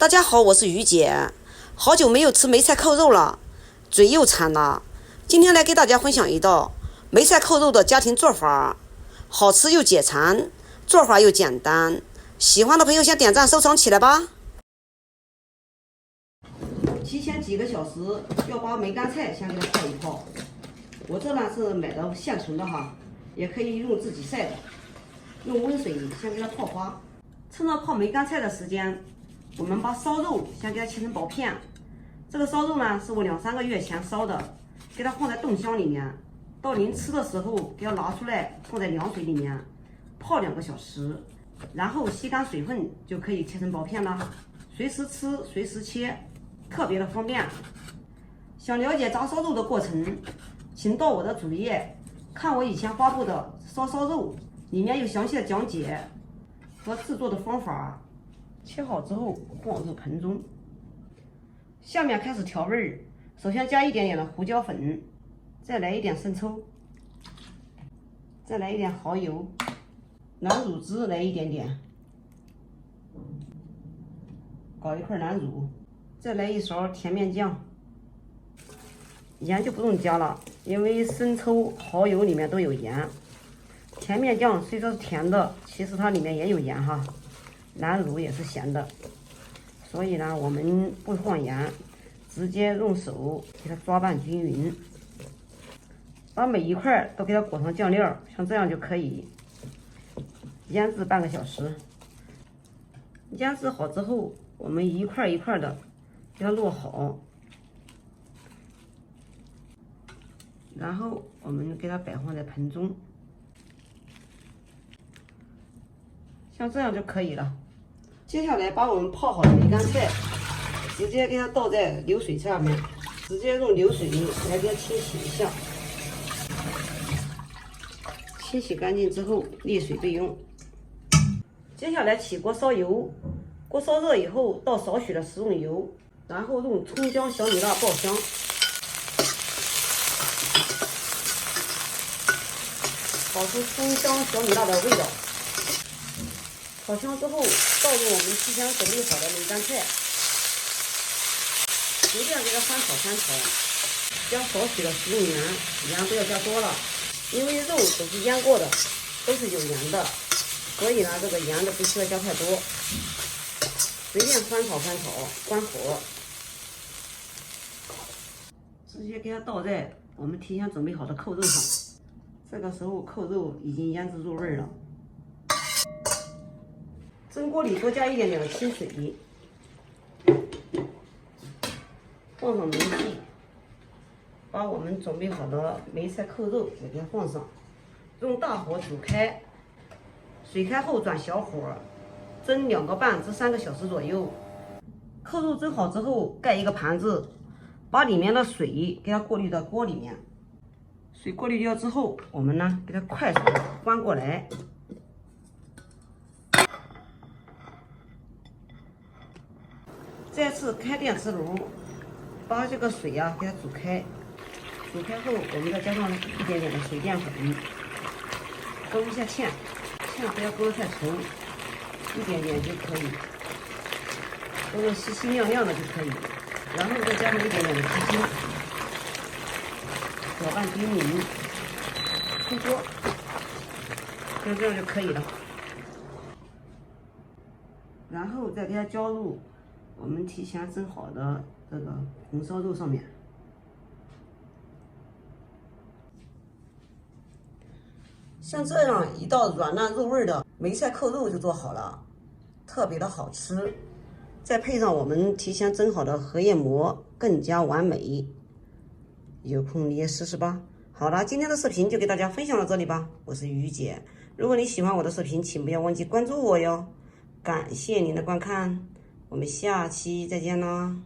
大家好，我是于姐，好久没有吃梅菜扣肉了，嘴又馋了。今天来给大家分享一道梅菜扣肉的家庭做法，好吃又解馋，做法又简单。喜欢的朋友先点赞收藏起来吧。提前几个小时要把梅干菜先给它泡一泡。我这呢是买的现成的哈，也可以用自己晒的。用温水先给它泡花。趁着泡梅干菜的时间，我们把烧肉先给它切成薄片。这个烧肉呢是我2-3个月前烧的，给它放在冻箱里面。到您吃的时候，给它拿出来放在凉水里面泡2个小时，然后吸干水分，就可以切成薄片了。随时吃，随时切，特别的方便。想了解炸烧肉的过程，请到我的主页看我以前发布的烧肉，里面有详细的讲解和制作的方法。切好之后放入盆中，下面开始调味儿。首先加一点点的胡椒粉，再来一点生抽，再来一点蚝油，南乳汁来一点点，搞一块南乳，再来1勺甜面酱。盐就不用加了，因为生抽、蚝油里面都有盐。甜面酱虽说是甜的，其实它里面也有盐哈。南乳也是咸的，所以呢，我们不放盐，直接用手给它抓拌均匀，把每一块都给它裹上酱料，像这样就可以腌制半个小时。腌制好之后，我们一块一块的给它摞好，然后我们给它摆放在盆中，像这样就可以了。接下来把我们泡好的梅干菜直接给它倒在流水下面，直接用流水来给它清洗一下。清洗干净之后沥水备用。接下来起锅烧油，锅烧热以后倒少许的食用油，然后用葱姜小米辣爆香。炒出葱姜小米辣的味道。炒香之后，倒入我们提前准备好的梅干菜，随便给它翻炒，加少许的食用盐，盐不要加多了，因为肉都是腌过的，都是有盐的，所以呢，这个盐的不需要加太多。随便翻炒，关火，直接给它倒在我们提前准备好的扣肉上。这个时候扣肉已经腌制入味了。蒸锅里多加一点点的清水，放上煤气，把我们准备好的梅菜扣肉也给它放上，用大火煮开，水开后转小火，蒸2个半至3个小时左右。扣肉蒸好之后，盖一个盘子，把里面的水给它过滤到锅里面。水过滤掉之后，我们呢给它快速翻过来。再次开电磁炉，把这个水呀给它煮开。煮开后，我们再加上一点点的水淀粉，勾一下芡，芡不要勾得太稠，一点点就可以，勾得稀稀亮亮的就可以。然后再加上一点点的鸡精，搅拌均匀，出锅，就这样就可以了。然后再给它浇入我们提前蒸好的这个红烧肉上面，像这样一道软烂入味的梅菜扣肉就做好了，特别的好吃。再配上我们提前蒸好的荷叶馍，更加完美。有空你也试试吧。好了，今天的视频就给大家分享到这里吧。我是于姐，如果你喜欢我的视频，请不要忘记关注我哟。感谢您的观看。我们下期再见啦！